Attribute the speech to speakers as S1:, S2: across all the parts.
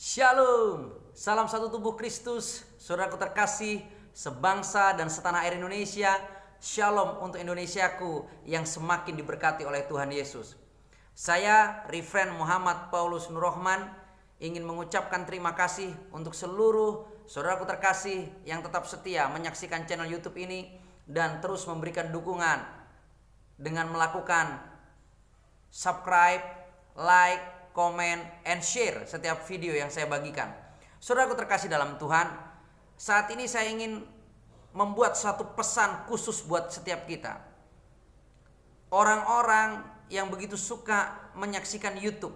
S1: Shalom, salam satu tubuh Kristus, saudaraku terkasih, sebangsa dan setanah air Indonesia. Shalom untuk Indonesiaku yang semakin diberkati oleh Tuhan Yesus. Saya, Reverend Muhammad Paulus Nurrohman, ingin mengucapkan terima kasih untuk seluruh saudaraku terkasih yang tetap setia menyaksikan channel YouTube ini dan terus memberikan dukungan dengan melakukan subscribe, like, komen, and share setiap video yang saya bagikan. Saudaraku terkasih dalam Tuhan, saat ini saya ingin membuat satu pesan khusus buat setiap kita. Orang-orang yang begitu suka menyaksikan YouTube,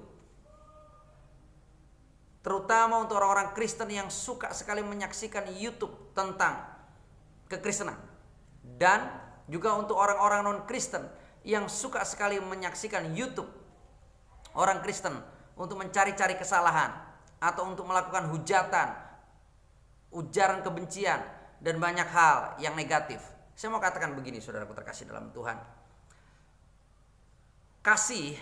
S1: terutama untuk orang-orang Kristen yang suka sekali menyaksikan YouTube tentang kekristenan, dan juga untuk orang-orang non-Kristen yang suka sekali menyaksikan YouTube orang Kristen untuk mencari-cari kesalahan atau untuk melakukan hujatan, ujaran kebencian, dan banyak hal yang negatif. Saya mau katakan begini, saudaraku terkasih dalam Tuhan. Kasih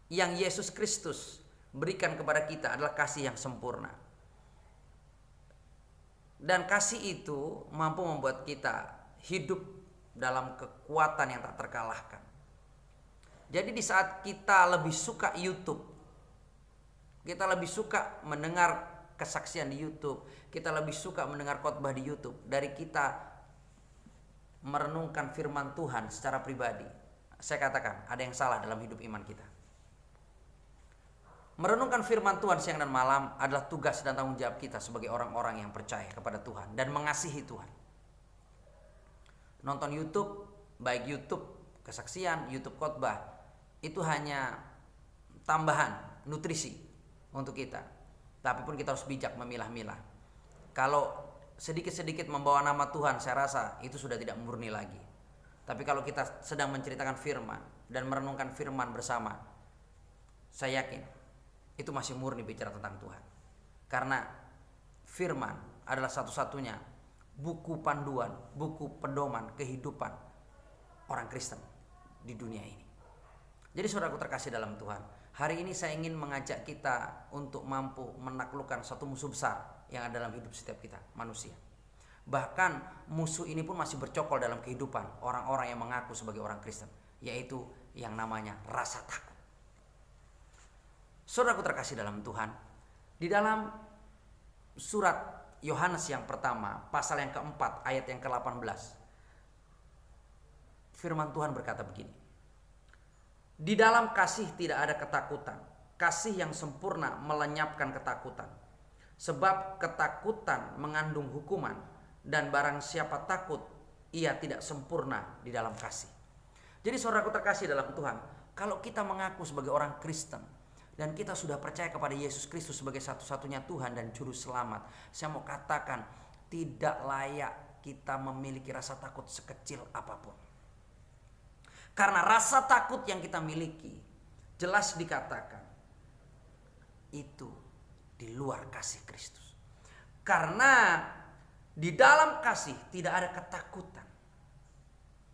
S1: yang Yesus Kristus berikan kepada kita adalah kasih yang sempurna. Dan kasih itu mampu membuat kita hidup dalam kekuatan yang tak terkalahkan. Jadi di saat kita lebih suka YouTube, kita lebih suka mendengar kesaksian di YouTube, kita lebih suka mendengar khotbah di YouTube dari kita merenungkan firman Tuhan secara pribadi, saya katakan ada yang salah dalam hidup iman kita. Merenungkan firman Tuhan siang dan malam adalah tugas dan tanggung jawab kita sebagai orang-orang yang percaya kepada Tuhan dan mengasihi Tuhan. Nonton YouTube, baik YouTube kesaksian, YouTube khotbah, itu hanya tambahan nutrisi untuk kita. Tapi pun kita harus bijak memilah-milah. Kalau sedikit-sedikit membawa nama Tuhan, saya rasa itu sudah tidak murni lagi. Tapi kalau kita sedang menceritakan firman dan merenungkan firman bersama, saya yakin itu masih murni bicara tentang Tuhan. Karena firman adalah satu-satunya buku panduan, buku pedoman kehidupan orang Kristen di dunia ini. Jadi saudaraku terkasih dalam Tuhan, hari ini saya ingin mengajak kita untuk mampu menaklukkan satu musuh besar yang ada dalam hidup setiap kita, manusia. Bahkan musuh ini pun masih bercokol dalam kehidupan orang-orang yang mengaku sebagai orang Kristen, yaitu yang namanya rasa takut. Saudaraku terkasih dalam Tuhan, di dalam surat Yohanes yang pertama, pasal yang keempat, ayat yang ke-18, firman Tuhan berkata begini: di dalam kasih tidak ada ketakutan. Kasih yang sempurna melenyapkan ketakutan. Sebab ketakutan mengandung hukuman, dan barang siapa takut, ia tidak sempurna di dalam kasih. Jadi saudaraku terkasih dalam Tuhan, kalau kita mengaku sebagai orang Kristen dan kita sudah percaya kepada Yesus Kristus sebagai satu-satunya Tuhan dan Juru Selamat, saya mau katakan tidak layak kita memiliki rasa takut sekecil apapun. Karena rasa takut yang kita miliki jelas dikatakan itu di luar kasih Kristus. Karena di dalam kasih tidak ada ketakutan.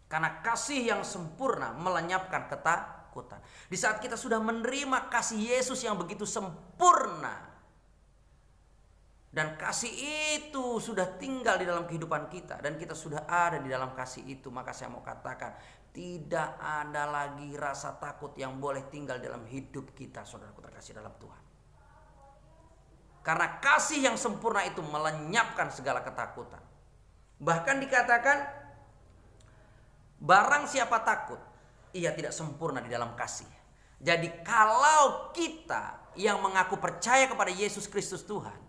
S1: Karena kasih yang sempurna melenyapkan ketakutan. Di saat kita sudah menerima kasih Yesus yang begitu sempurna, dan kasih itu sudah tinggal di dalam kehidupan kita, dan kita sudah ada di dalam kasih itu, maka saya mau katakan tidak ada lagi rasa takut yang boleh tinggal dalam hidup kita, saudaraku terkasih dalam Tuhan. Karena kasih yang sempurna itu melenyapkan segala ketakutan. Bahkan dikatakan barang siapa takut, ia tidak sempurna di dalam kasih. Jadi kalau kita yang mengaku percaya kepada Yesus Kristus Tuhan,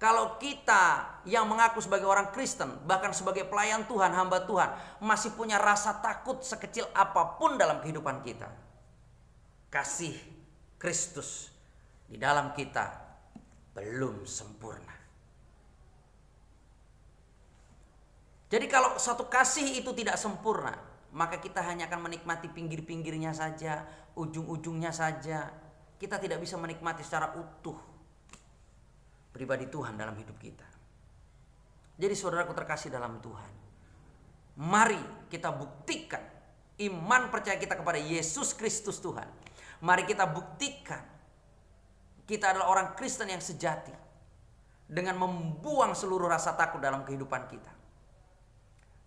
S1: kalau kita yang mengaku sebagai orang Kristen, bahkan sebagai pelayan Tuhan, hamba Tuhan, masih punya rasa takut sekecil apapun dalam kehidupan kita, kasih Kristus di dalam kita belum sempurna. Jadi kalau satu kasih itu tidak sempurna, maka kita hanya akan menikmati pinggir-pinggirnya saja, ujung-ujungnya saja. Kita tidak bisa menikmati secara utuh pribadi Tuhan dalam hidup kita. Jadi saudaraku terkasih dalam Tuhan, mari kita buktikan iman percaya kita kepada Yesus Kristus Tuhan. Mari kita buktikan kita adalah orang Kristen yang sejati. dengan membuang seluruh rasa takut dalam kehidupan kita.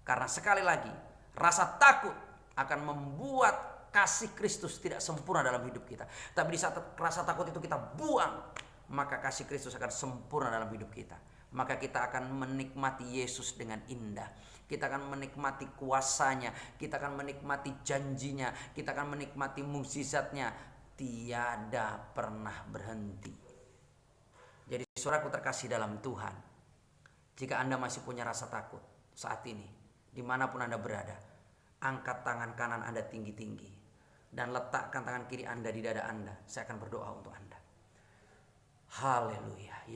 S1: Karena sekali lagi, rasa takut akan membuat kasih Kristus tidak sempurna dalam hidup kita. Tapi di saat rasa takut itu kita buang, maka kasih Kristus akan sempurna dalam hidup kita. Maka kita akan menikmati Yesus dengan indah. Kita akan menikmati kuasanya, kita akan menikmati janjinya, kita akan menikmati mukjizatnya. Tiada pernah berhenti. Jadi saudaraku terkasih dalam Tuhan, jika Anda masih punya rasa takut saat ini, dimanapun Anda berada, angkat tangan kanan Anda tinggi-tinggi dan letakkan tangan kiri Anda di dada Anda. Saya akan berdoa untuk Anda. Haleluya.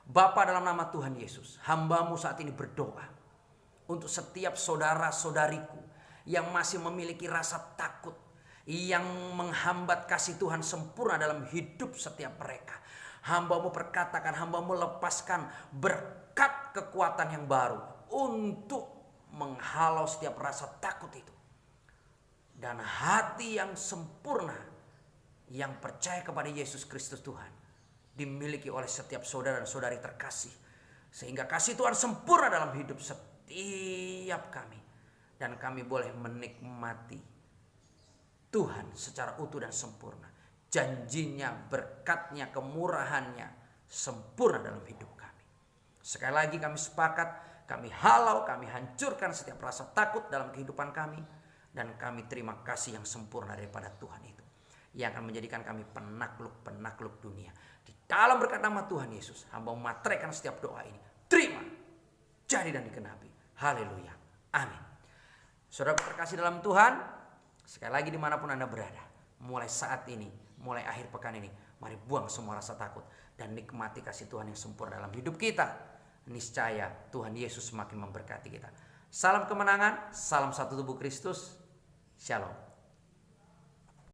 S1: Bapa, dalam nama Tuhan Yesus, hamba-Mu saat ini berdoa untuk setiap saudara-saudariku yang masih memiliki rasa takut, yang menghambat kasih Tuhan sempurna dalam hidup setiap mereka. Hamba-Mu perkatakan, hamba-Mu lepaskan berkat kekuatan yang baru untuk menghalau setiap rasa takut itu. Dan hati yang sempurna, yang percaya kepada Yesus Kristus Tuhan, dimiliki oleh setiap saudara dan saudari terkasih. Sehingga kasih Tuhan sempurna dalam hidup setiap kami. Dan kami boleh menikmati Tuhan secara utuh dan sempurna. Janjinya, berkatnya, kemurahannya sempurna dalam hidup kami. Sekali lagi kami sepakat, kami halau, kami hancurkan setiap rasa takut dalam kehidupan kami. Dan kami terima kasih yang sempurna daripada Tuhan itu, yang akan menjadikan kami penakluk-penakluk dunia. Di dalam berkat nama Tuhan Yesus, hamba memateraikan setiap doa ini. Terima, jadi dan dikenapi. Haleluya, amin. Saudara terkasih dalam Tuhan, sekali lagi dimanapun Anda berada, mulai saat ini, mulai akhir pekan ini, mari buang semua rasa takut dan nikmati kasih Tuhan yang sempurna dalam hidup kita. Niscaya Tuhan Yesus semakin memberkati kita. Salam kemenangan, salam satu tubuh Kristus. Shalom.